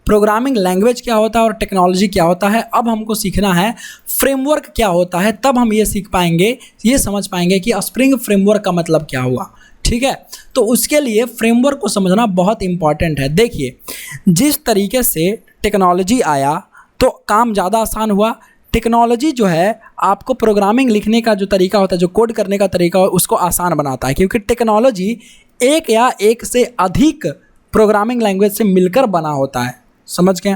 Programming language क्या होता है और टेक्नोलॉजी क्या होता है। अब हमको सीखना है फ्रेमवर्क क्या होता है, तब हम ये सीख पाएंगे, ये समझ पाएंगे कि स्प्रिंग फ्रेमवर्क का मतलब क्या हुआ। ठीक है, तो उसके लिए फ्रेमवर्क को समझना बहुत इंपॉर्टेंट है। देखिए, जिस तरीके से टेक्नोलॉजी आया तो काम ज़्यादा आसान हुआ। टेक्नोलॉजी जो है आपको प्रोग्रामिंग लिखने का जो तरीका होता है, जो कोड करने का तरीका हो, उसको आसान बनाता है, क्योंकि टेक्नोलॉजी एक या एक से अधिक प्रोग्रामिंग लैंग्वेज से मिलकर बना होता है। समझ गए?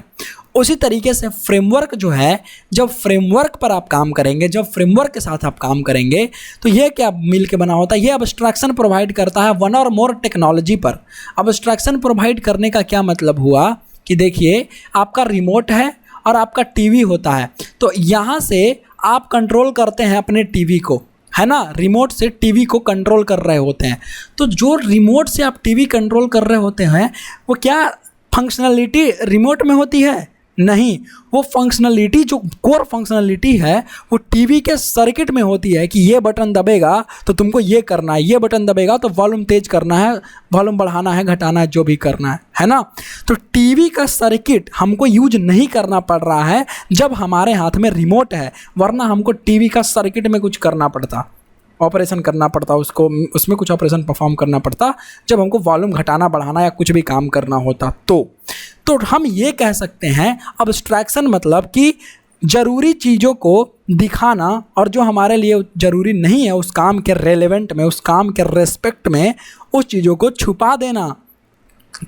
उसी तरीके से फ्रेमवर्क जो है, जब फ्रेमवर्क पर आप काम करेंगे, जब फ्रेमवर्क के साथ आप काम करेंगे, तो ये क्या मिल के बना होता है, ये अब्स्ट्रैक्शन प्रोवाइड करता है वन और मोर टेक्नोलॉजी पर। अब्स्ट्रैक्शन प्रोवाइड करने का क्या मतलब हुआ कि देखिए, आपका रिमोट है और आपका टीवी होता है, तो यहाँ से आप कंट्रोल करते हैं अपने टीवी को, है ना, रिमोट से टीवी को कंट्रोल कर रहे होते हैं। तो जो रिमोट से आप टीवी कंट्रोल कर रहे होते हैं, वो क्या फंक्शनलिटी रिमोट में होती है? नहीं, वो फंक्शनलिटी, जो कोर फंक्शनलिटी है, वो टीवी के सर्किट में होती है कि ये बटन दबेगा तो तुमको ये करना है, ये बटन दबेगा तो वॉल्यूम तेज करना है, वॉल्यूम बढ़ाना है, घटाना है, जो भी करना है ना। तो टीवी का सर्किट हमको यूज नहीं करना पड़ रहा है जब हमारे हाथ में रिमोट है, वरना हमको टीवी का सर्किट में कुछ करना पड़ता, ऑपरेशन करना पड़ता, उसको उसमें कुछ ऑपरेशन परफॉर्म करना पड़ता जब हमको वॉल्यूम घटाना बढ़ाना या कुछ भी काम करना होता। तो हम ये कह सकते हैं अब्स्ट्रैक्शन मतलब कि ज़रूरी चीज़ों को दिखाना और जो हमारे लिए ज़रूरी नहीं है उस काम के रेलेवेंट में, उस काम के रेस्पेक्ट में उस चीज़ों को छुपा देना।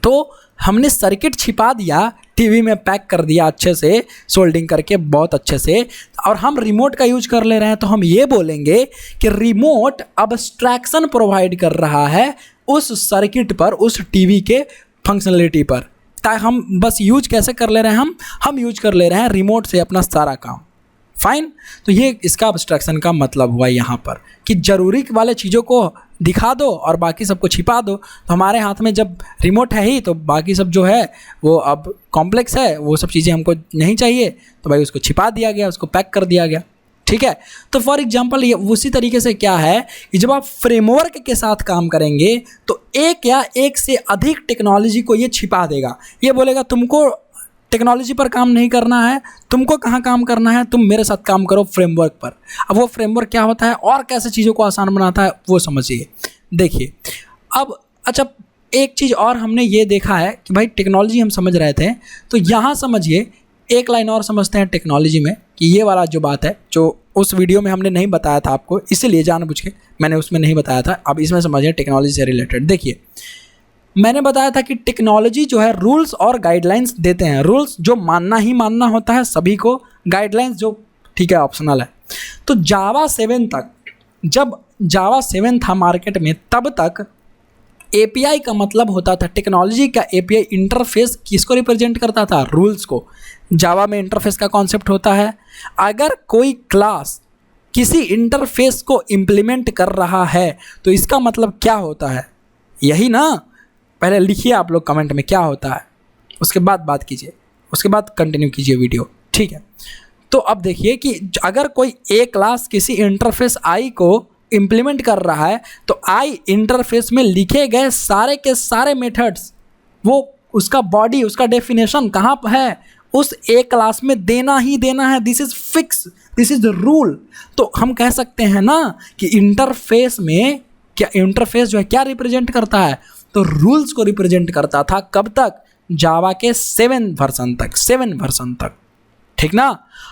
तो हमने सर्किट छिपा दिया, टीवी में पैक कर दिया अच्छे से सोल्डिंग करके, बहुत अच्छे से, और हम रिमोट का यूज कर ले रहे हैं, तो हम ये बोलेंगे कि रिमोट अब्स्ट्रैक्शन प्रोवाइड कर रहा है उस सर्किट पर, उस टीवी के फंक्शनलिटी पर। ताकि हम बस यूज कैसे कर ले रहे हैं, हम यूज कर ले रहे हैं रिमोट से अपना सारा काम। फाइन, तो ये इसका अब्स्ट्रैक्शन का मतलब हुआ यहाँ पर कि ज़रूरी वाले चीज़ों को दिखा दो और बाकी सबको छिपा दो। तो हमारे हाथ में जब रिमोट है ही, तो बाकी सब जो है वो अब कॉम्प्लेक्स है, वो सब चीज़ें हमको नहीं चाहिए, तो भाई उसको छिपा दिया गया, उसको पैक कर दिया गया। ठीक है, तो फॉर एग्जांपल ये उसी तरीके से क्या है कि जब आप फ्रेमवर्क के साथ काम करेंगे तो एक या एक से अधिक टेक्नोलॉजी को ये छिपा देगा। ये बोलेगा तुमको टेक्नोलॉजी पर काम नहीं करना है, तुमको कहाँ काम करना है, तुम मेरे साथ काम करो फ्रेमवर्क पर। अब वो फ्रेमवर्क क्या होता है और कैसे चीज़ों को आसान बनाता है वो समझिए। देखिए, अब अच्छा एक चीज़ और हमने ये देखा है कि भाई टेक्नोलॉजी हम समझ रहे थे, तो यहाँ समझिए एक लाइन और समझते हैं टेक्नोलॉजी में कि ये वाला जो बात है, जो उस वीडियो में हमने नहीं बताया था आपको, इसीलिए जानबूझ के मैंने उसमें नहीं बताया था, अब इसमें समझिए टेक्नोलॉजी से रिलेटेड। देखिए, मैंने बताया था कि टेक्नोलॉजी जो है रूल्स और गाइडलाइंस देते हैं। रूल्स जो मानना ही मानना होता है सभी को, गाइडलाइंस जो ठीक है ऑप्शनल है। तो जावा 7 तक, जब जावा 7 था मार्केट में, तब तक एपीआई का मतलब होता था, टेक्नोलॉजी का एपीआई इंटरफेस किसको रिप्रेजेंट करता था? रूल्स को। जावा में इंटरफेस का कॉन्सेप्ट होता है, अगर कोई क्लास किसी इंटरफेस को इम्प्लीमेंट कर रहा है तो इसका मतलब क्या होता है? यही ना, पहले लिखिए आप लोग कमेंट में क्या होता है, उसके बाद बात कीजिए, उसके बाद कंटिन्यू कीजिए वीडियो। ठीक है, तो अब देखिए कि अगर कोई एक क्लास किसी इंटरफेस आई को इम्प्लीमेंट कर रहा है तो आई इंटरफेस में लिखे गए सारे के सारे मेथड्स, वो उसका बॉडी, उसका डेफिनेशन कहाँ पर है? उस एक क्लास में देना ही देना है। This is fix, this is the rule. तो हम कह सकते हैं ना कि इंटरफेस में क्या, इंटरफेस जो है क्या रिप्रेजेंट करता है? तो रूल्स को रिप्रेजेंट करता था। कब तक? जावा के 7 वर्जन तक, 7 वर्जन तक। ठीक ना।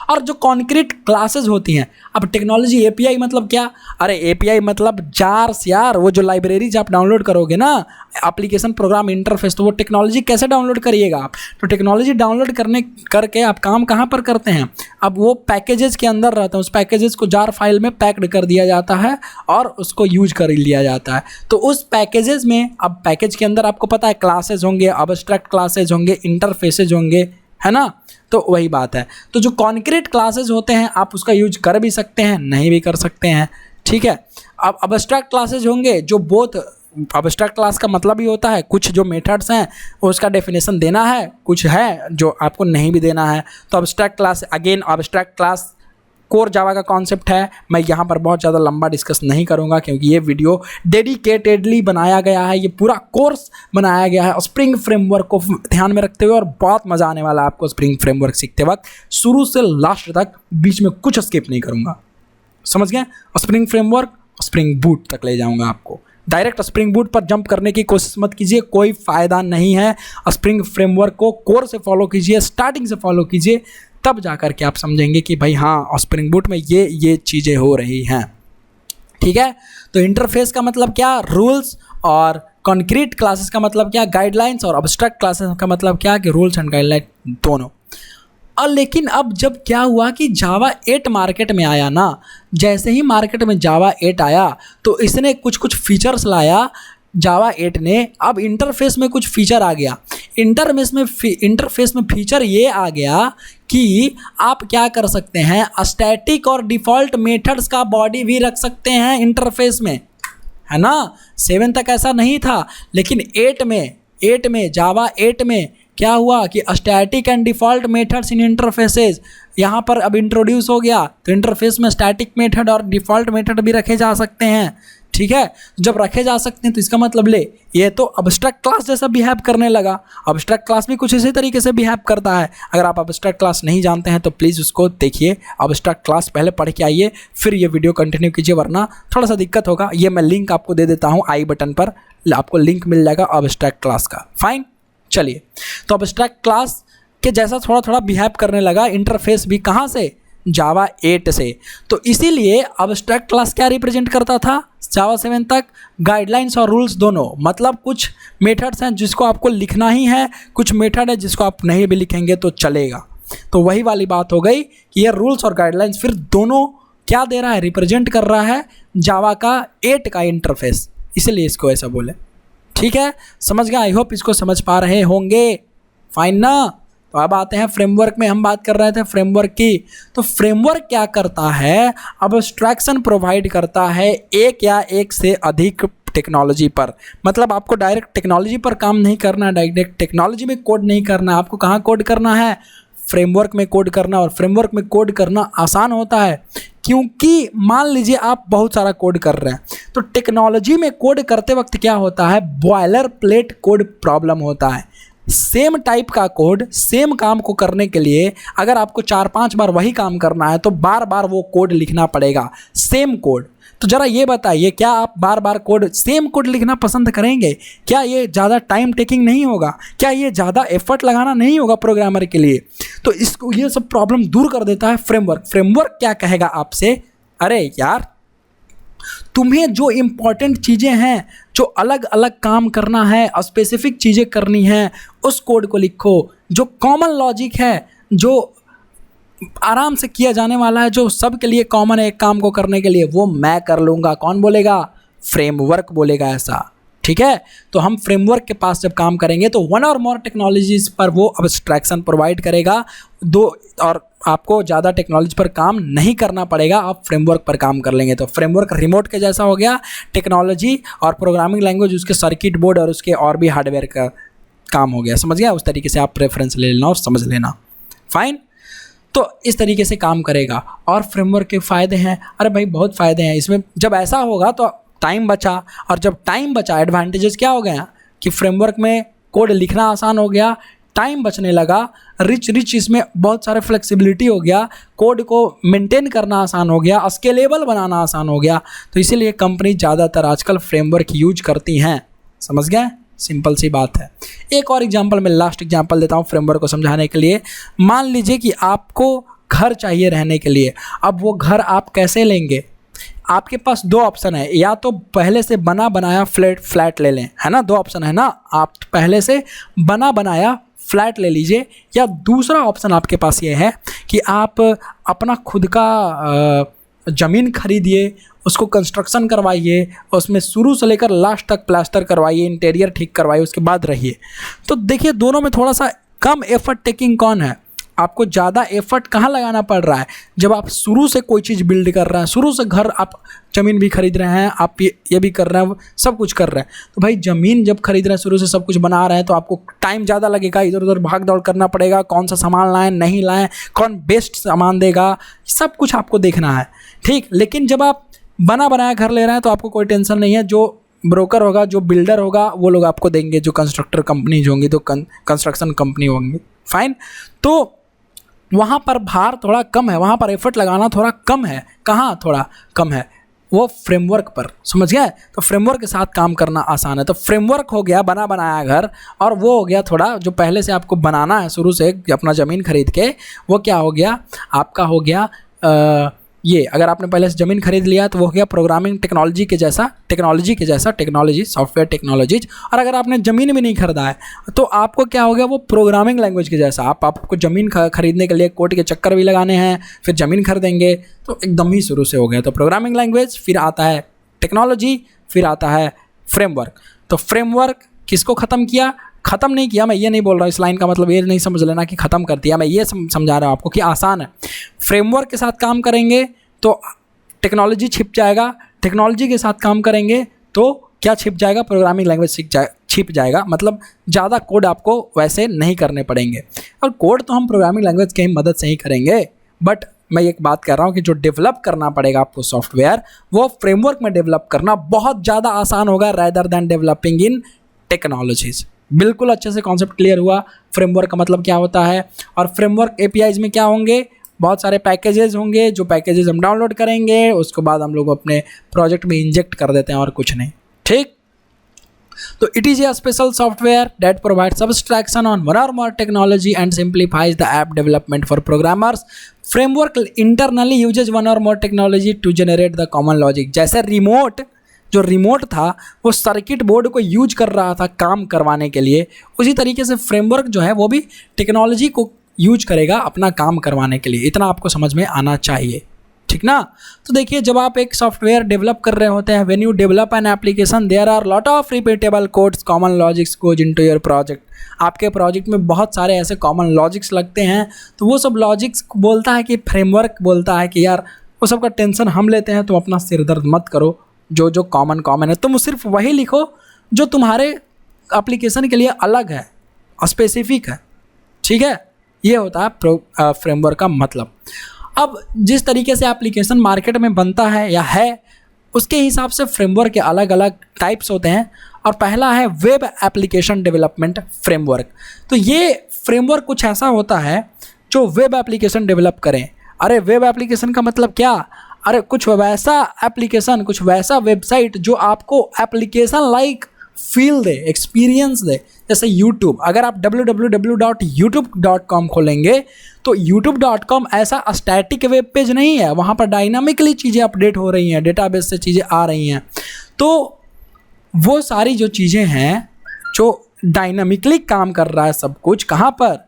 और जो कॉन्क्रीट क्लासेस होती हैं, अब टेक्नोलॉजी एपीआई मतलब क्या? अरे एपीआई मतलब जार्स यार, वो जो लाइब्रेरीज आप डाउनलोड करोगे ना, एप्लीकेशन प्रोग्राम इंटरफेस, तो वो टेक्नोलॉजी कैसे डाउनलोड करिएगा आप? तो टेक्नोलॉजी डाउनलोड करके आप काम कहाँ पर करते हैं? अब वो पैकेजेस के अंदर रहता है, उस पैकेजेस को जार फाइल में पैक्ड कर दिया जाता है और उसको यूज कर लिया जाता है। तो उस पैकेजेस में, अब पैकेज के अंदर आपको पता है क्लासेज होंगे, अब्स्ट्रैक्ट क्लासेज होंगे, इंटरफेसेज होंगे, है ना। तो वही बात है। तो जो कॉन्क्रीट क्लासेस होते हैं आप उसका यूज कर भी सकते हैं, नहीं भी कर सकते हैं। ठीक है। अब अब्स्ट्रैक्ट क्लासेज होंगे जो बोथ, अब्स्ट्रैक्ट क्लास का मतलब ही होता है कुछ जो मेथड्स हैं उसका डेफिनेशन देना है, कुछ है जो आपको नहीं भी देना है। तो abstract class, again abstract class core Java का कॉन्सेप्ट है। मैं यहाँ पर बहुत ज़्यादा लंबा डिस्कस नहीं करूँगा क्योंकि ये वीडियो डेडिकेटेडली बनाया गया है, ये पूरा कोर्स बनाया गया है स्प्रिंग फ्रेमवर्क को ध्यान में रखते हुए, और बहुत मज़ा आने वाला है आपको स्प्रिंग फ्रेमवर्क सीखते वक्त। शुरू से लास्ट तक बीच में कुछ स्किप नहीं करूँगा, समझ गए? स्प्रिंग फ्रेमवर्क स्प्रिंग बूट तक ले जाऊँगा आपको। डायरेक्ट स्प्रिंग बूट पर जंप करने की कोशिश मत कीजिए, कोई फ़ायदा नहीं है। स्प्रिंग फ्रेमवर्क को कोर से फॉलो कीजिए, स्टार्टिंग से फॉलो कीजिए, तब जा कर के आप समझेंगे कि भाई हाँ स्प्रिंग बूट में ये चीज़ें हो रही हैं। ठीक है, तो इंटरफेस का मतलब क्या, रूल्स, और कॉन्क्रीट क्लासेस का मतलब क्या, गाइडलाइंस, और अब्स्ट्रैक्ट क्लासेस का मतलब क्या कि रूल्स एंड गाइडलाइन दोनों। और लेकिन अब जब क्या हुआ कि जावा 8 मार्केट में आया ना, जैसे ही मार्केट में जावा 8 आया तो इसने कुछ फीचर्स लाया जावा 8 ने। अब इंटरफेस में कुछ फीचर आ गया। इंटरफेस में फीचर ये आ गया कि आप क्या कर सकते हैं, स्टैटिक और डिफ़ॉल्ट मेथड्स का बॉडी भी रख सकते हैं इंटरफेस में, है ना। 7 तक ऐसा नहीं था, लेकिन 8 में जावा 8 में क्या हुआ कि static and default methods in interfaces यहाँ पर अब इंट्रोड्यूस हो गया। तो इंटरफेस में स्टैटिक मेथड और डिफ़ॉल्ट मेथड भी रखे जा सकते हैं। ठीक है, जब रखे जा सकते हैं तो इसका मतलब ये तो अब्स्ट्रैक्ट क्लास जैसा बिहेव करने लगा। अब्स्ट्रैक्ट क्लास भी कुछ इसी तरीके से बिहेव करता है। अगर आप अब्स्ट्रैक्ट क्लास नहीं जानते हैं तो प्लीज़ उसको देखिए, अब्स्ट्रैक्ट क्लास पहले पढ़ के आइए, फिर ये वीडियो कंटिन्यू कीजिए, वरना थोड़ा सा दिक्कत होगा। ये मैं लिंक आपको दे देता हूँ, आई बटन पर आपको लिंक मिल जाएगा अब्स्ट्रैक्ट क्लास का। फाइन, चलिए, तो अब्स्ट्रैक्ट क्लास के जैसा थोड़ा बिहेव करने लगा इंटरफेस भी। कहाँ से? जावा 8 से। तो इसीलिए अब्स्ट्रैक्ट क्लास क्या रिप्रेजेंट करता था जावा 7 तक, गाइडलाइंस और रूल्स दोनों। मतलब कुछ मेथड्स हैं जिसको आपको लिखना ही है, कुछ मेथड है जिसको आप नहीं भी लिखेंगे तो चलेगा। तो वही वाली बात हो गई कि ये रूल्स और गाइडलाइंस फिर दोनों क्या दे रहा है, रिप्रेजेंट कर रहा है जावा का 8 का इंटरफेस, इसलिए इसको ऐसा बोले। ठीक है, समझ गया? आई होप इसको समझ पा रहे होंगे। फाइन ना। तो अब आते हैं फ्रेमवर्क में। हम बात कर रहे थे फ्रेमवर्क की। तो फ्रेमवर्क क्या करता है, अब्स्ट्रैक्शन प्रोवाइड करता है एक या एक से अधिक टेक्नोलॉजी पर। मतलब आपको डायरेक्ट टेक्नोलॉजी पर काम नहीं करना, डायरेक्ट टेक्नोलॉजी में कोड नहीं करना। आपको कहाँ कोड करना है? फ्रेमवर्क में कोड करना। और फ्रेमवर्क में कोड करना आसान होता है क्योंकि मान लीजिए आप बहुत सारा कोड कर रहे हैं, तो टेक्नोलॉजी में कोड करते वक्त क्या होता है, बॉयलर प्लेट कोड प्रॉब्लम होता है। सेम टाइप का कोड सेम काम को करने के लिए अगर आपको 4-5 बार वही काम करना है तो बार बार वो कोड लिखना पड़ेगा, सेम कोड। तो ज़रा ये बताइए, क्या आप बार बार सेम कोड लिखना पसंद करेंगे? क्या ये ज़्यादा टाइम टेकिंग नहीं होगा? क्या ये ज़्यादा एफर्ट लगाना नहीं होगा प्रोग्रामर के लिए? तो इसको ये सब प्रॉब्लम दूर कर देता है फ्रेमवर्क। फ्रेमवर्क क्या कहेगा आपसे, अरे यार तुम्हें जो इम्पॉर्टेंट चीज़ें हैं, जो अलग अलग काम करना है, स्पेसिफिक चीज़ें करनी हैं, उस कोड को लिखो। जो कॉमन लॉजिक है, जो आराम से किया जाने वाला है, जो सबके लिए कॉमन है एक काम को करने के लिए, वो मैं कर लूँगा। कौन बोलेगा? फ्रेमवर्क बोलेगा ऐसा। ठीक है, तो हम फ्रेमवर्क के पास जब काम करेंगे तो वन और मोर टेक्नोलॉजीज पर वो अब्स्ट्रैक्शन प्रोवाइड करेगा और आपको ज़्यादा टेक्नोलॉजी पर काम नहीं करना पड़ेगा, आप फ्रेमवर्क पर काम कर लेंगे। तो फ्रेमवर्क रिमोट के जैसा हो गया, टेक्नोलॉजी और प्रोग्रामिंग लैंग्वेज उसके सर्किट बोर्ड और उसके और भी हार्डवेयर का काम हो गया। समझ गया? उस तरीके से आप प्रेफरेंस ले लेना और समझ लेना। फाइन, तो इस तरीके से काम करेगा। और फ्रेमवर्क के फ़ायदे हैं, अरे भाई बहुत फ़ायदे हैं इसमें। जब ऐसा होगा तो टाइम बचा, और जब टाइम बचा, एडवांटेजेस क्या हो गया कि फ्रेमवर्क में कोड लिखना आसान हो गया, टाइम बचने लगा, रिच इसमें बहुत सारे फ्लेक्सिबिलिटी हो गया, कोड को मेंटेन करना आसान हो गया, स्केलेबल बनाना आसान हो गया। तो इसीलिए कंपनी ज़्यादातर आजकल फ्रेमवर्क यूज करती हैं। समझ गए? सिंपल सी बात है। एक और एग्जांपल, मैं लास्ट एग्जांपल देता हूँ फ्रेमवर्क को समझाने के लिए। मान लीजिए कि आपको घर चाहिए रहने के लिए। अब वो घर आप कैसे लेंगे? आपके पास 2 ऑप्शन है, या तो पहले से बना बनाया फ्लैट ले लें, है ना। 2 ऑप्शन है ना, आप पहले से बना बनाया फ्लैट ले लीजिए, या दूसरा ऑप्शन आपके पास ये है कि आप अपना खुद का ज़मीन खरीदिए, उसको कंस्ट्रक्शन करवाइए, उसमें शुरू से लेकर लास्ट तक प्लास्टर करवाइए, इंटीरियर ठीक करवाइए, उसके बाद रहिए। तो देखिए दोनों में थोड़ा सा कम एफर्ट टेकिंग कौन है? आपको ज़्यादा एफर्ट कहाँ लगाना पड़ रहा है, जब आप शुरू से कोई चीज़ बिल्ड कर रहे हैं, शुरू से घर, आप ज़मीन भी खरीद रहे हैं, आप ये भी कर रहे हैं, सब कुछ कर रहे हैं। तो भाई ज़मीन जब खरीद रहे हैं, शुरू से सब कुछ बना रहे हैं, तो आपको टाइम ज़्यादा लगेगा, इधर उधर भाग दौड़ करना पड़ेगा, कौन सा सामान लाएँ नहीं लाएँ, कौन बेस्ट सामान देगा, सब कुछ आपको देखना है, ठीक। लेकिन जब आप बना बनाया घर ले रहे हैं तो आपको कोई टेंशन नहीं है। जो ब्रोकर होगा, जो बिल्डर होगा, वो लोग आपको देंगे, जो कंस्ट्रक्टर कंपनी होंगी, तो कंस्ट्रक्शन कंपनी होंगी, फाइन। तो वहाँ पर भार थोड़ा कम है, वहाँ पर एफर्ट लगाना थोड़ा कम है। कहाँ थोड़ा कम है? वो फ्रेमवर्क पर, समझ गए? तो फ्रेमवर्क के साथ काम करना आसान है। तो फ्रेमवर्क हो गया बना बनाया घर, और वो हो गया थोड़ा जो पहले से आपको बनाना है शुरू से अपना ज़मीन खरीद के, वो क्या हो गया आपका, हो गया ये। अगर आपने पहले से ज़मीन खरीद लिया तो वो हो गया प्रोग्रामिंग टेक्नोलॉजी के जैसा, टेक्नोलॉजी, सॉफ्टवेयर टेक्नोलॉजीज। और अगर आपने ज़मीन भी नहीं खरीदा है तो आपको क्या हो गया, वो प्रोग्रामिंग लैंग्वेज के जैसा। आपको ज़मीन खरीदने के लिए कोर्ट के चक्कर भी लगाने हैं, फिर ज़मीन खरीदेंगे, तो एकदम ही शुरू से हो गया। तो प्रोग्रामिंग लैंग्वेज, फिर आता है टेक्नोलॉजी, फिर आता है फ्रेमवर्क। तो फ्रेमवर्क किसको ख़त्म किया? ख़त्म नहीं किया, मैं ये नहीं बोल रहा हूँ, इस लाइन का मतलब ये नहीं समझ लेना कि ख़त्म कर दिया, मैं ये समझा रहा हूँ आपको कि आसान है। फ्रेमवर्क के साथ काम करेंगे तो टेक्नोलॉजी छिप जाएगा, टेक्नोलॉजी के साथ काम करेंगे तो क्या छिप जाएगा? प्रोग्रामिंग लैंग्वेज छिप जाएगा। मतलब ज़्यादा कोड आपको वैसे नहीं करने पड़ेंगे, और कोड तो हम प्रोग्रामिंग लैंग्वेज की मदद से ही करेंगे। बट मैं एक बात कर रहा हूँ कि जो डेवलप करना पड़ेगा आपको सॉफ्टवेयर, वो फ्रेमवर्क में डेवलप करना बहुत ज़्यादा आसान होगा rather than developing in technologies. बिल्कुल अच्छे से कॉन्सेप्ट क्लियर हुआ, फ्रेमवर्क का मतलब क्या होता है। और फ्रेमवर्क एपीआईज में क्या होंगे? बहुत सारे पैकेजेस होंगे, जो पैकेजेस हम डाउनलोड करेंगे, उसके बाद हम लोग अपने प्रोजेक्ट में इंजेक्ट कर देते हैं, और कुछ नहीं, ठीक। तो it is a special software that provides abstraction on one or more technology and simplifies the app development for programmers. Framework internally uses one or more technology to generate the common logic. जैसे जो remote था वो circuit board को use कर रहा था काम करवाने के लिए, उसी तरीके से फ्रेमवर्क जो है वो भी टेक्नोलॉजी को यूज करेगा अपना काम करवाने के लिए। इतना आपको समझ में आना चाहिए, ठीक ना। तो देखिए, जब आप एक सॉफ्टवेयर डेवलप कर रहे होते हैं, when you develop an application there are lot of repeatable codes, common logics goes into your project. आपके प्रोजेक्ट में बहुत सारे ऐसे कॉमन लॉजिक्स लगते हैं, तो वो सब लॉजिक्स बोलता है कि फ्रेमवर्क बोलता है कि यार वो सब का टेंशन हम लेते हैं, तुम अपना सिर दर्द मत करो, जो कॉमन है तुम सिर्फ वही लिखो जो तुम्हारे एप्लीकेशन के लिए अलग है, स्पेसिफिक है, ठीक है। ये होता है फ्रेमवर्क का मतलब। अब जिस तरीके से एप्लीकेशन मार्केट में बनता है या है, उसके हिसाब से फ्रेमवर्क के अलग अलग टाइप्स होते हैं। और पहला है वेब एप्लीकेशन डेवलपमेंट फ्रेमवर्क। तो ये फ्रेमवर्क कुछ ऐसा होता है जो वेब एप्लीकेशन डेवलप करें। अरे वेब एप्लीकेशन का मतलब क्या? अरे कुछ वैसा एप्लीकेशन, कुछ वैसा वेबसाइट जो आपको एप्लीकेशन लाइक फील दे, एक्सपीरियंस दे। जैसे YouTube, अगर आप www.youtube.com खोलेंगे तो youtube.com ऐसा स्टैटिक वेब पेज नहीं है, वहाँ पर डायनामिकली चीज़ें अपडेट हो रही हैं, डेटाबेस से चीज़ें आ रही हैं। तो वो सारी जो चीज़ें हैं जो डायनामिकली काम कर रहा है सब कुछ, कहाँ पर?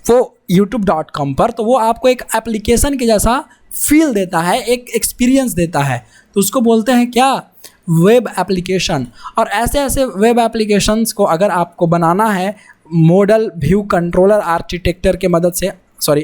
वो youtube.com पर। तो वो आपको एक एप्लीकेशन के जैसा फील देता है, एक एक्सपीरियंस देता है, तो उसको बोलते हैं क्या? Web application. और ऐसे ऐसे वेब एप्लीकेशंस को अगर आपको बनाना है मॉडल व्यू कंट्रोलर आर्किटेक्चर के मदद से,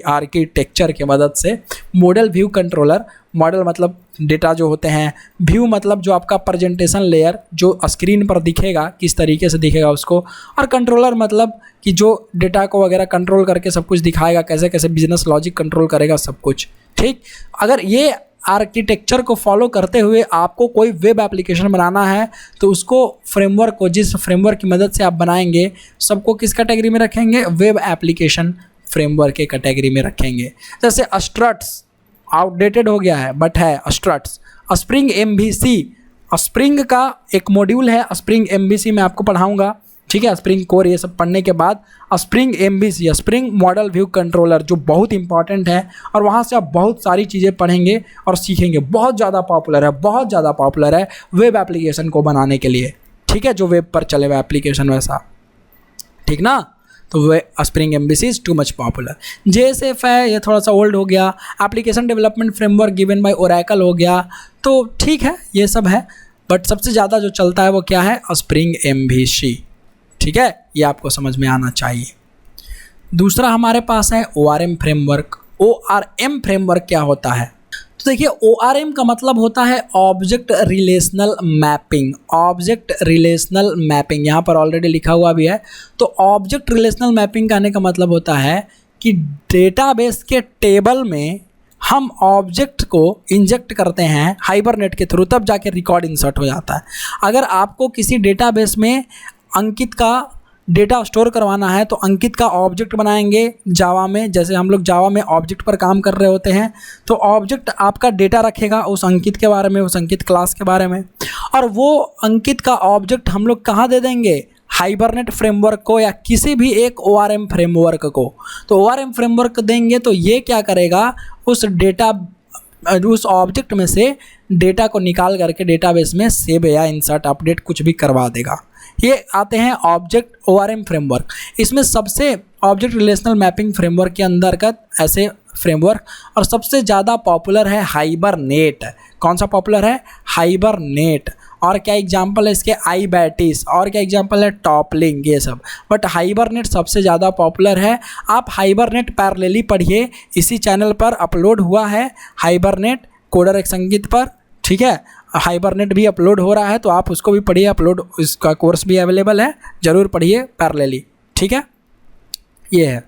आर्किटेक्चर के मदद से, मॉडल व्यू कंट्रोलर, मॉडल मतलब डेटा जो होते हैं, व्यू मतलब जो आपका प्रेजेंटेशन लेयर जो स्क्रीन पर दिखेगा किस तरीके से दिखेगा उसको, और कंट्रोलर मतलब कि जो डेटा को वगैरह कंट्रोल करके सब कुछ दिखाएगा, कैसे कैसे बिजनेस लॉजिक कंट्रोल करेगा सब कुछ, ठीक। अगर ये आर्किटेक्चर को फॉलो करते हुए आपको कोई वेब एप्लीकेशन बनाना है तो उसको फ्रेमवर्क को, जिस फ्रेमवर्क की मदद से आप बनाएंगे, सबको किस कैटेगरी में रखेंगे? वेब एप्लीकेशन फ्रेमवर्क के कैटेगरी में रखेंगे। जैसे स्ट्रट्स आउटडेटेड हो गया है बट है स्ट्रट्स। स्प्रिंग MVC, स्प्रिंग का एक मॉड्यूल है, स्प्रिंग MVC मैं आपको पढ़ाऊँगा, ठीक है। स्प्रिंग कोर ये सब पढ़ने के बाद spring MVC, spring model view controller, जो बहुत इंपॉर्टेंट है, और वहाँ से आप बहुत सारी चीज़ें पढ़ेंगे और सीखेंगे। बहुत ज़्यादा पॉपुलर है वेब एप्लीकेशन को बनाने के लिए, ठीक है, जो वेब पर चले हुए एप्लीकेशन वैसा, ठीक ना। तो वे spring MVC is too much popular. JSF है, ये थोड़ा सा ओल्ड हो गया। Application development framework given by Oracle हो गया, तो ठीक है, ये सब है। बट सबसे ज़्यादा जो चलता है वो क्या है? स्प्रिंग MVC, ठीक है, ये आपको समझ में आना चाहिए। दूसरा हमारे पास है ORM फ्रेमवर्क। ORM फ्रेमवर्क क्या होता है? तो देखिए ORM का मतलब होता है object relational mapping. Object relational mapping यहाँ पर ऑलरेडी लिखा हुआ भी है। तो ऑब्जेक्ट रिलेशनल मैपिंग कहने का मतलब होता है कि डेटाबेस के टेबल में हम ऑब्जेक्ट को इंजेक्ट करते हैं हाइबरनेट के थ्रू, तब जाके रिकॉर्ड इंसर्ट हो जाता है। अगर आपको किसी डेटाबेस में अंकित का डेटा स्टोर करवाना है तो अंकित का ऑब्जेक्ट बनाएंगे जावा में। जैसे हम लोग जावा में ऑब्जेक्ट पर काम कर रहे होते हैं तो ऑब्जेक्ट आपका डेटा रखेगा उस अंकित के बारे में, उस अंकित क्लास के बारे में, और वो अंकित का ऑब्जेक्ट हम लोग कहाँ दे देंगे? हाइबरनेट फ्रेमवर्क को या किसी भी एक ORM फ्रेमवर्क को। तो ORM फ्रेमवर्क देंगे तो ये क्या करेगा? उस ऑब्जेक्ट में से डेटा को निकाल करके डेटाबेस में सेव या इंसर्ट, अपडेट कुछ भी करवा देगा। ये आते हैं ऑब्जेक्ट ORM फ्रेमवर्क। इसमें सबसे ऑब्जेक्ट रिलेशनल मैपिंग फ्रेमवर्क के अंतर्गत ऐसे फ्रेमवर्क और सबसे ज़्यादा पॉपुलर है हाइबरनेट। कौन सा पॉपुलर है? हाइबरनेट। और क्या एग्जांपल है इसके? आईबैटिस। और क्या एग्जांपल है? टॉपलिंग, ये सब। बट हाइबरनेट सबसे ज़्यादा पॉपुलर है। आप हाइबरनेट पैरेलली पढ़िए, इसी चैनल पर अपलोड हुआ है हाइबरनेट कोडर एक संगीत पर, ठीक है। हाइबरनेट भी अपलोड हो रहा है तो आप उसको भी पढ़िए, अपलोड इसका कोर्स भी अवेलेबल है, ज़रूर पढ़िए पैरेलली, ठीक है। ये है।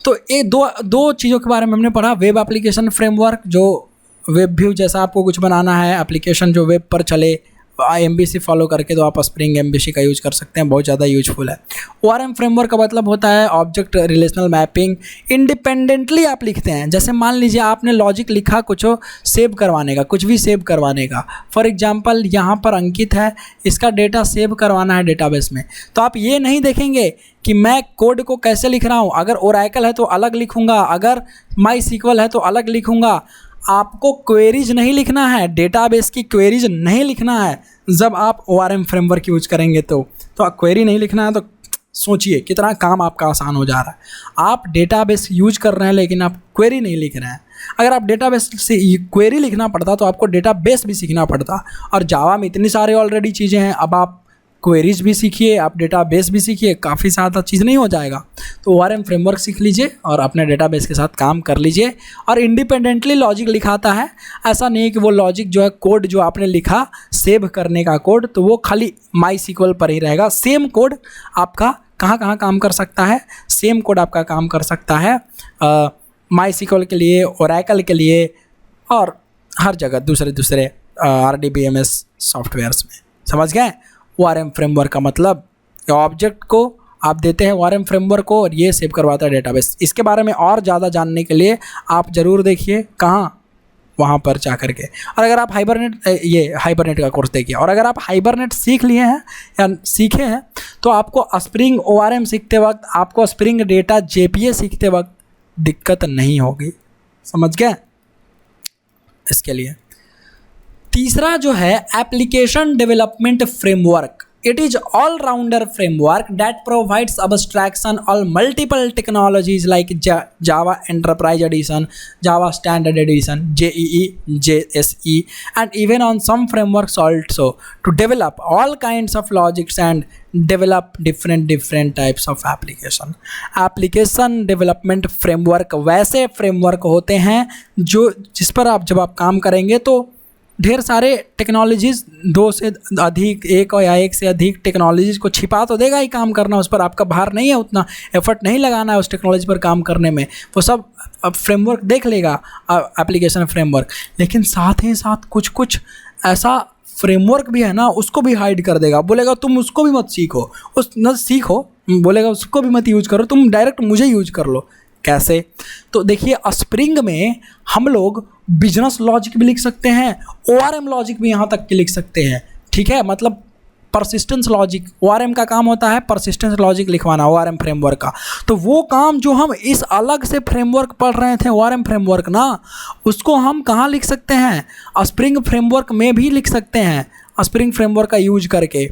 तो ये दो चीज़ों के बारे में हमने पढ़ा। वेब एप्लीकेशन फ्रेमवर्क, जो वेब व्यू जैसा आपको कुछ बनाना है, एप्लीकेशन जो वेब पर चले MVC फॉलो करके, तो आप स्प्रिंग MVC का यूज़ कर सकते हैं, बहुत ज़्यादा यूजफुल है। ORM फ्रेमवर्क का मतलब होता है ऑब्जेक्ट रिलेशनल मैपिंग। इंडिपेंडेंटली आप लिखते हैं। जैसे मान लीजिए आपने लॉजिक लिखा कुछ सेव करवाने का, कुछ भी सेव करवाने का। फॉर एग्जांपल यहाँ पर अंकित है, इसका डेटा सेव करवाना है डेटाबेस में, तो आप ये नहीं देखेंगे कि मैं कोड को कैसे लिख रहा हूँ। अगर ओरेकल है तो अलग लिखूँगा, अगर MySQL है तो अलग लिखूँगा। आपको क्वेरीज नहीं लिखना है, डेटाबेस की क्वेरीज नहीं लिखना है। जब आप ORM फ्रेमवर्क यूज करेंगे तो क्वेरी नहीं लिखना है, तो सोचिए कितना काम आपका आसान हो जा रहा है। आप डेटाबेस यूज कर रहे हैं लेकिन आप क्वेरी नहीं लिख रहे हैं। अगर आप डेटाबेस से क्वेरी लिखना पड़ता तो आपको डेटाबेस भी सीखना पड़ता, और जावा में इतनी सारे ऑलरेडी चीज़ें हैं। अब आप क्वेरीज भी सीखिए, आप डेटाबेस भी सीखिए, काफ़ी ज़्यादा चीज़ नहीं हो जाएगा। तो ORM फ्रेमवर्क सीख लीजिए और अपने डेटाबेस के साथ काम कर लीजिए। और इंडिपेंडेंटली लॉजिक लिखाता है, ऐसा नहीं कि वो लॉजिक जो है कोड जो आपने लिखा सेव करने का कोड, तो वो खाली MySQL पर ही रहेगा। सेम कोड आपका कहाँ कहाँ काम कर सकता है? सेम कोड आपका काम कर सकता है MySQL के लिए, ओरेकल के लिए, और हर जगह दूसरे RDBMS सॉफ्टवेयर्स में। समझ गए? ORM फ्रेमवर्क का मतलब ऑब्जेक्ट को आप देते हैं ORM फ्रेमवर्क को और ये सेव करवाता है डेटाबेस। इसके बारे में और ज़्यादा जानने के लिए आप ज़रूर देखिए कहाँ, वहाँ पर जा कर के। और अगर आप हाइबरनेट का कोर्स देखिए, और अगर आप हाइबरनेट सीख लिए हैं या सीखे हैं तो आपको स्प्रिंग ORM सीखते वक्त, आपको स्प्रिंग डेटा JPA सीखते वक्त दिक्कत नहीं होगी। समझ गए? इसके लिए तीसरा जो है application development framework. It is all rounder framework that provides abstraction all multiple technologies like Java enterprise edition, Java standard addition, JEE, JSE, and even on some frameworks also to develop all kinds of logics and develop different types of application. Application development framework वैसे framework होते हैं जिस पर जब आप काम करेंगे तो ढेर सारे टेक्नोलॉजीज़, एक से अधिक टेक्नोलॉजीज़ को छिपा तो देगा ही काम करना। उस पर आपका भार नहीं है, उतना एफर्ट नहीं लगाना है उस टेक्नोलॉजी पर काम करने में, वो सब फ्रेमवर्क देख लेगा एप्लीकेशन फ्रेमवर्क। लेकिन साथ ही साथ कुछ ऐसा फ्रेमवर्क भी है ना, उसको भी हाइड कर देगा, बोलेगा तुम उसको भी मत सीखो, बोलेगा उसको भी मत यूज करो, तुम डायरेक्ट मुझे यूज कर लो। कैसे? तो देखिए स्प्रिंग में हम लोग बिजनेस लॉजिक भी लिख सकते हैं, ORM लॉजिक भी यहाँ तक के लिख सकते हैं, ठीक है। मतलब परसिस्टेंस लॉजिक, ORM का काम होता है परसिस्टेंस लॉजिक लिखवाना ORM फ्रेमवर्क का। तो वो काम जो हम इस अलग से फ्रेमवर्क पढ़ रहे थे ORM फ्रेमवर्क ना, उसको हम कहाँ लिख सकते हैं? स्प्रिंग फ्रेमवर्क में भी लिख सकते हैं, स्प्रिंग फ्रेमवर्क का यूज करके।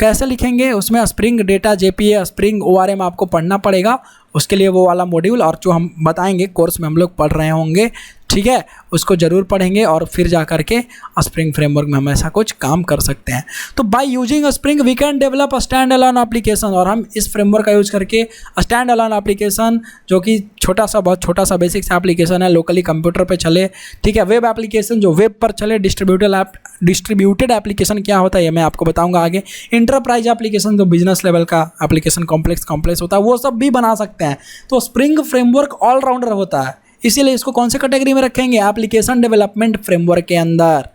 कैसे लिखेंगे? उसमें spring data JPA, spring ORM आपको पढ़ना पड़ेगा, उसके लिए वो वाला मॉड्यूल और जो हम बताएंगे कोर्स में हम लोग पढ़ रहे होंगे, ठीक है, उसको ज़रूर पढ़ेंगे और फिर जा करके स्प्रिंग फ्रेमवर्क में हम ऐसा कुछ काम कर सकते हैं। तो by using Spring we can develop a stand alone application, और हम इस फ्रेमवर्क का यूज करके स्टैंड अलोन एप्लीकेशन, जो कि छोटा सा, बहुत छोटा सा बेसिक सा एप्लीकेशन है, लोकली कंप्यूटर पे चले, ठीक है, वेब एप्लीकेशन जो वेब पर चले, डिस्ट्रीब्यूटेड एप्लीकेशन क्या होता है ये मैं आपको बताऊंगा आगे, इंटरप्राइज एप्लीकेशन जो बिजनेस लेवल का एप्लीकेशन कॉम्प्लेक्स होता है वो सब भी बना सकते हैं। तो स्प्रिंग फ्रेमवर्क ऑलराउंडर होता है, इसीलिए इसको कौन से कैटेगरी में रखेंगे, एप्लीकेशन डेवलपमेंट फ्रेमवर्क के अंदर,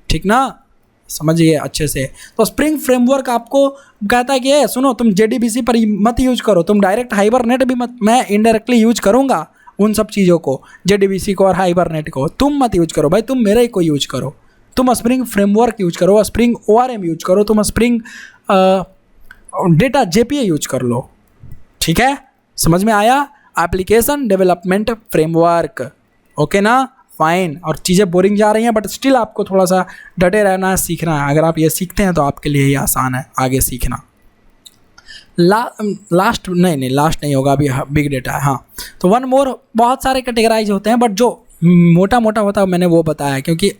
ठीक ना, समझिए अच्छे से। तो स्प्रिंग फ्रेमवर्क आपको कहता है कि सुनो तुम JDBC पर मत यूज करो, तुम डायरेक्ट हाइबरनेट भी मत, मैं इनडायरेक्टली यूज करूँगा उन सब चीज़ों को, JDBC को और हाइबरनेट को तुम मत यूज करो भाई, तुम मेरे को यूज करो, तुम स्प्रिंग फ्रेमवर्क यूज करो, स्प्रिंग ORM यूज करो, तुम स्प्रिंग डेटा JPA यूज कर लो, ठीक है, समझ में आया, एप्लीकेशन डेवलपमेंट फ्रेमवर्क, ओके ना, फाइन। और चीज़ें बोरिंग जा रही हैं बट स्टिल आपको थोड़ा सा डटे रहना है, सीखना है, अगर आप ये सीखते हैं तो आपके लिए ही आसान है आगे सीखना। लास्ट नहीं होगा अभी, बिग डेटा है, हाँ। तो वन मोर, बहुत सारे कैटेगराइज होते हैं बट जो मोटा मोटा होता है मैंने वो बताया, क्योंकि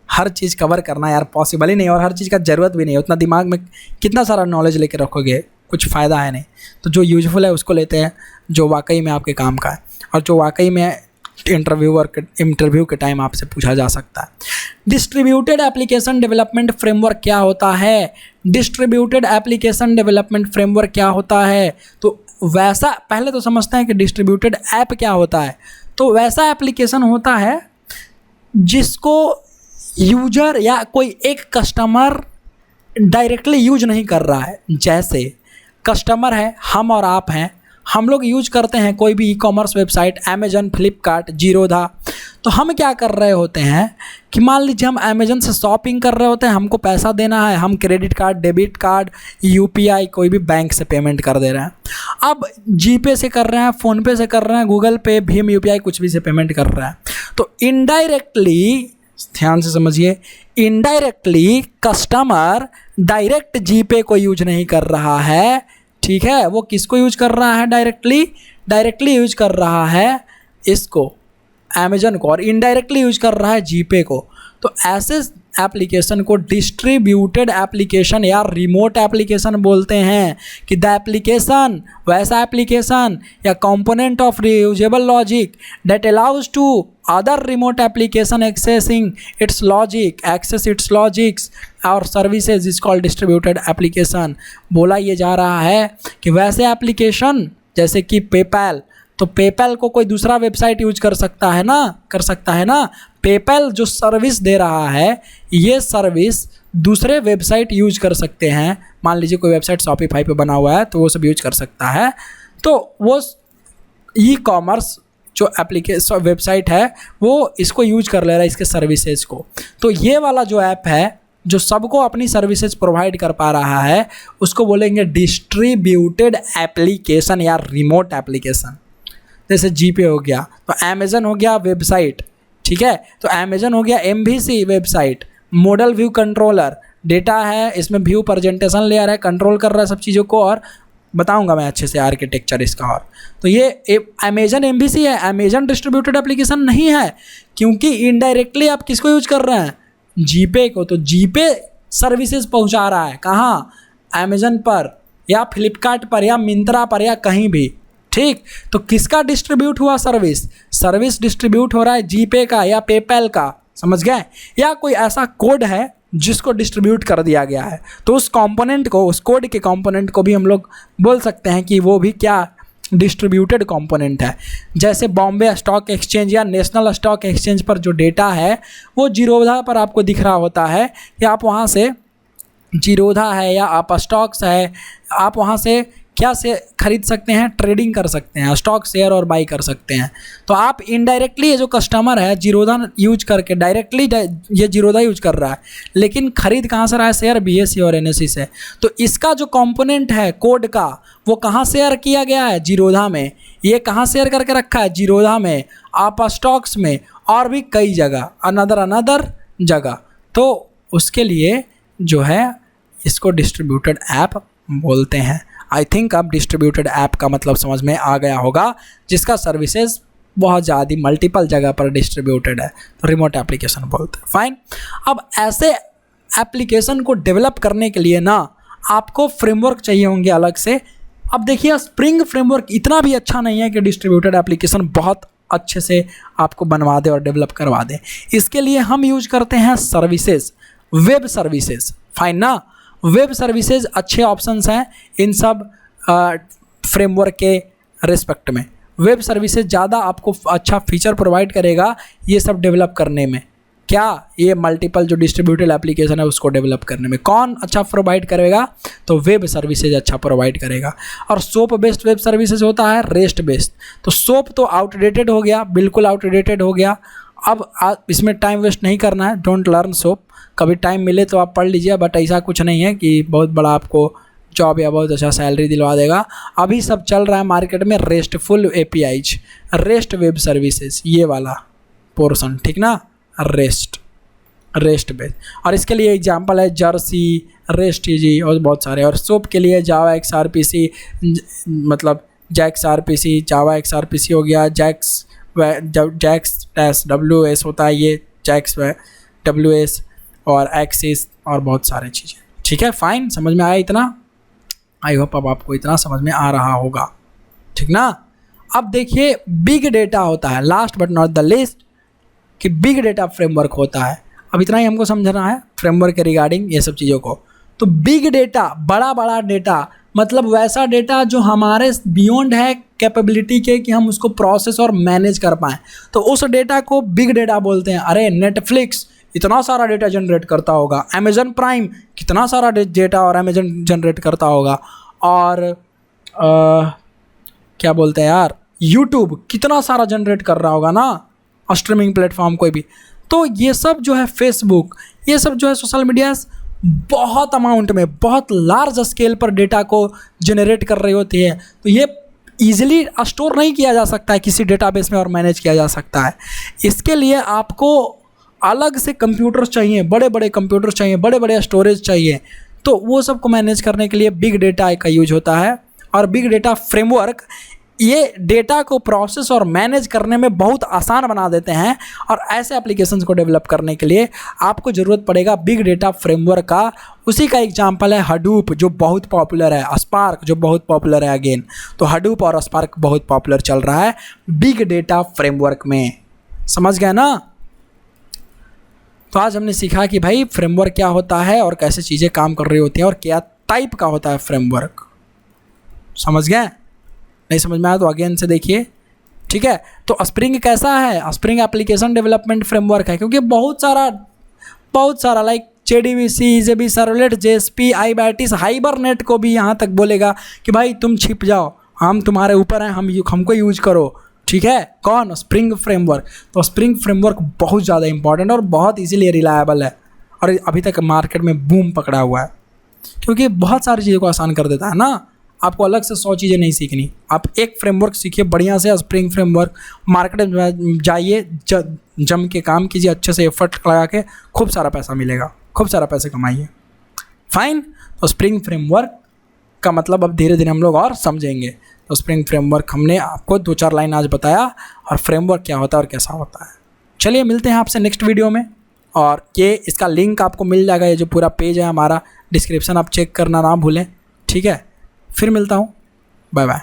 हर चीज़ कवर करना यार पॉसिबल ही नहीं और हर चीज़ का ज़रूरत भी नहीं है, उतना दिमाग में कितना सारा नॉलेज लेके रखोगे, कुछ फ़ायदा है नहीं। तो जो यूजफुल है उसको लेते हैं, जो वाकई में आपके काम का है और जो वाकई में इंटरव्यू के टाइम आपसे पूछा जा सकता है। डिस्ट्रीब्यूटेड एप्लीकेशन डेवलपमेंट फ्रेमवर्क क्या होता है, डिस्ट्रीब्यूटेड एप्लीकेशन डेवलपमेंट फ्रेमवर्क क्या होता है, तो वैसा पहले तो समझते हैं कि डिस्ट्रीब्यूटेड ऐप क्या होता है। तो वैसा एप्लीकेशन होता है जिसको यूजर या कोई एक कस्टमर डायरेक्टली यूज नहीं कर रहा है, जैसे कस्टमर है, हम और आप हैं, हम लोग यूज करते हैं कोई भी e-commerce website, Amazon, Flipkart, Zerodha. तो हम क्या कर रहे होते हैं कि मान लीजिए हम अमेजन से शॉपिंग कर रहे होते हैं, हमको पैसा देना है, हम credit card, debit card, UPI कोई भी बैंक से पेमेंट कर दे रहे हैं। अब जीपे से कर रहे हैं, फ़ोनपे से कर रहे हैं, गूगल पे, भीम UPI कुछ भी से पेमेंट कर रहे हैं। तो इनडायरेक्टली, ध्यान से समझिए, इनडायरेक्टली कस्टमर डायरेक्ट जीपे को यूज नहीं कर रहा है, ठीक है, वो किसको यूज कर रहा है, डायरेक्टली यूज कर रहा है इसको, अमेजन को, और इनडायरेक्टली यूज कर रहा है जीपे को। तो ऐसे एप्लीकेशन को डिस्ट्रीब्यूटेड एप्लीकेशन या रिमोट एप्लीकेशन बोलते हैं, कि द एप्लीकेशन, वैसा एप्लीकेशन या component of reusable logic that allows to other remote application accessing its logics और services is called distributed application. बोला ये जा रहा है कि वैसे एप्लीकेशन जैसे कि पेपैल, तो पेपैल को कोई दूसरा वेबसाइट यूज कर सकता है ना, पेपैल जो सर्विस दे रहा है ये सर्विस दूसरे वेबसाइट यूज कर सकते हैं। मान लीजिए कोई वेबसाइट शॉपिफाई पे बना हुआ है तो वो सब यूज कर सकता है। तो वो ई-कॉमर्स जो एप्लीकेशन वेबसाइट है वो इसको यूज कर ले रहा है, इसके सर्विसेज को। तो ये वाला जो ऐप है जो सबको अपनी सर्विसेज प्रोवाइड कर पा रहा है उसको बोलेंगे डिस्ट्रीब्यूटेड एप्लीकेशन या रिमोट एप्लीकेशन। जैसे जीपे हो गया तो अमेजन हो गया वेबसाइट, ठीक है, तो अमेजन हो गया MVC website, model view controller, data है इसमें, व्यू प्रेजेंटेशन लेयर है, कंट्रोल कर रहा है सब चीज़ों को, और बताऊंगा मैं अच्छे से आर्किटेक्चर इसका। और तो ये अमेजन MVC है, अमेजन डिस्ट्रीब्यूटेड एप्लीकेशन नहीं है, क्योंकि इनडायरेक्टली आप किसको यूज कर रहे हैं, जीपे को। तो जीपे सर्विसेज पहुंचा रहा है कहाँ, अमेजन पर या फ्लिपकार्ट पर या मिंत्रा पर या कहीं भी, ठीक। तो किसका डिस्ट्रीब्यूट हुआ, सर्विस डिस्ट्रीब्यूट हो रहा है जीपे का या पेपैल का, समझ गए, या कोई ऐसा कोड है जिसको डिस्ट्रीब्यूट कर दिया गया है। तो उस कंपोनेंट को, उस कोड के कंपोनेंट को भी हम लोग बोल सकते हैं कि वो भी क्या, डिस्ट्रीब्यूटेड कंपोनेंट है। जैसे बॉम्बे स्टॉक एक्सचेंज या नेशनल स्टॉक एक्सचेंज पर जो डेटा है वो जीरोधा पर आपको दिख रहा होता है, या आप वहाँ से जीरोधा है या आप स्टॉक्स है, आप वहाँ से क्या से खरीद सकते हैं, ट्रेडिंग कर सकते हैं, स्टॉक शेयर और बाई कर सकते हैं। तो आप इनडायरेक्टली ये जो कस्टमर है जीरोधा यूज करके, डायरेक्टली ये जीरोधा यूज कर रहा है, लेकिन खरीद कहाँ से रहा है, शेयर BSE और NSE से। तो इसका जो कंपोनेंट है कोड का वो कहाँ शेयर किया गया है, जीरोधा में। ये कहाँ शेयर करके रखा है, जीरोधा में, आप स्टॉक्स में और भी कई जगह, अनदर जगह। तो उसके लिए जो है इसको डिस्ट्रीब्यूटेड ऐप बोलते हैं। आई थिंक अब डिस्ट्रीब्यूटेड ऐप का मतलब समझ में आ गया होगा, जिसका सर्विसेज बहुत ज़्यादा मल्टीपल जगह पर डिस्ट्रीब्यूटेड है, तो रिमोट एप्लीकेशन बोलते हैं। फाइन। अब ऐसे एप्लीकेशन को डेवलप करने के लिए ना आपको फ्रेमवर्क चाहिए होंगे अलग से। अब देखिए स्प्रिंग फ्रेमवर्क इतना भी अच्छा नहीं है कि डिस्ट्रीब्यूटेड एप्लीकेशन बहुत अच्छे से आपको बनवा दे और डेवलप करवा दे। इसके लिए हम यूज करते हैं सर्विसेज, वेब सर्विसेज। फाइन ना, वेब सर्विसेज अच्छे ऑप्शंस हैं इन सब फ्रेमवर्क के रिस्पेक्ट में। वेब सर्विसेज ज़्यादा आपको अच्छा फीचर प्रोवाइड करेगा ये सब डेवलप करने में। क्या ये मल्टीपल जो डिस्ट्रीब्यूटेड एप्लीकेशन है उसको डेवलप करने में कौन अच्छा प्रोवाइड करेगा? तो वेब सर्विसेज अच्छा प्रोवाइड करेगा। और सोप बेस्ड वेब सर्विसेज होता है रेस्ट बेस्ड। तो सोप तो आउटडेटेड हो गया, बिल्कुल आउटडेटेड हो गया। अब इसमें टाइम वेस्ट नहीं करना है, डोंट लर्न सोप। कभी टाइम मिले तो आप पढ़ लीजिए, बट ऐसा कुछ नहीं है कि बहुत बड़ा आपको जॉब या बहुत अच्छा सैलरी दिलवा देगा। अभी सब चल रहा है मार्केट में restful APIs, rest web services, ये वाला पोर्शन, ठीक ना, रेस्ट बेस्ड। और इसके लिए एग्जांपल है जर्सी, रेस्ट इजी और बहुत सारे। और सोप के लिए जावा XRPC, मतलब जैक्स RPC, जावा XRPC हो गया, जैक्स WS होता है, ये जैक्स WS और एक्सिस और बहुत सारी चीज़ें। ठीक है, फाइन, समझ में आया इतना? आई होप अब आपको इतना समझ में आ रहा होगा, ठीक ना। अब देखिए बिग डेटा होता है, last but not the least, कि बिग डेटा फ्रेमवर्क होता है। अब इतना ही हमको समझना है फ्रेमवर्क के रिगार्डिंग ये सब चीज़ों को। तो बिग डेटा, बड़ा बड़ा डेटा, मतलब वैसा डेटा जो हमारे बियॉन्ड है कैपेबिलिटी के कि हम उसको प्रोसेस और मैनेज कर पाएँ, तो उस डेटा को बिग डेटा बोलते हैं। अरे नेटफ्लिक्स इतना सारा डेटा जनरेट करता होगा, अमेजन प्राइम कितना सारा डेटा और अमेजन जनरेट करता होगा, और क्या बोलते हैं यार, यूट्यूब कितना सारा जनरेट कर रहा होगा ना, स्ट्रीमिंग प्लेटफॉर्म कोई भी। तो ये सब जो है फेसबुक, ये सब जो है सोशल मीडिया बहुत अमाउंट में, बहुत लार्ज स्केल पर डेटा को जनरेट कर रही होती है। तो ये ईजिली स्टोर नहीं किया जा सकता है किसी डेटाबेस में और मैनेज किया जा सकता है। इसके लिए आपको अलग से कंप्यूटर्स चाहिए, बड़े बड़े कंप्यूटर्स चाहिए, बड़े बड़े स्टोरेज चाहिए। तो वो सब को मैनेज करने के लिए बिग डेटा का यूज होता है। और बिग डेटा फ्रेमवर्क ये डेटा को प्रोसेस और मैनेज करने में बहुत आसान बना देते हैं। और ऐसे एप्लीकेशंस को डेवलप करने के लिए आपको ज़रूरत पड़ेगा बिग डेटा फ्रेमवर्क का। उसी का एग्जांपल है हडूप, जो बहुत पॉपुलर है, स्पार्क जो बहुत पॉपुलर है अगेन। तो हडूप और स्पार्क बहुत पॉपुलर चल रहा है बिग डेटा फ्रेमवर्क में। समझ गए ना? तो आज हमने सीखा कि भाई फ्रेमवर्क क्या होता है और कैसे चीज़ें काम कर रही होती हैं और क्या टाइप का होता है फ्रेमवर्क। समझ गए? नहीं समझ में आया तो अगेन से देखिए, ठीक है। तो स्प्रिंग कैसा है? स्प्रिंग एप्लीकेशन डेवलपमेंट फ्रेमवर्क है, क्योंकि बहुत सारा like JDBC, EJB servlet, JSP, IBITS, hibernate को भी यहाँ तक बोलेगा कि भाई तुम छिप जाओ, हम तुम्हारे ऊपर हैं, हमको यूज करो। ठीक है, कौन? Spring framework. तो स्प्रिंग फ्रेमवर्क बहुत ज़्यादा इंपॉर्टेंट और बहुत इजीली रिलायबल है और अभी तक मार्केट में बूम पकड़ा हुआ है, क्योंकि बहुत सारी चीज़ों को आसान कर देता है ना। आपको अलग से 100 चीज़ें नहीं सीखनी, आप एक फ्रेमवर्क सीखिए बढ़िया से, स्प्रिंग फ्रेमवर्क। मार्केट में जाइए, जम के काम कीजिए, अच्छे से एफर्ट लगा के, खूब सारा पैसा मिलेगा, खूब सारा पैसे कमाइए। फाइन। तो स्प्रिंग फ्रेमवर्क का मतलब अब धीरे धीरे हम लोग और समझेंगे। तो स्प्रिंग फ्रेमवर्क हमने आपको 2-4 लाइन आज बताया, और फ्रेमवर्क क्या होता है और कैसा होता है। चलिए मिलते हैं आपसे नेक्स्ट वीडियो में। और ये इसका लिंक आपको मिल जाएगा, ये जो पूरा पेज है हमारा, डिस्क्रिप्शन आप चेक करना ना भूलें। ठीक है, फिर मिलता हूँ, बाय बाय।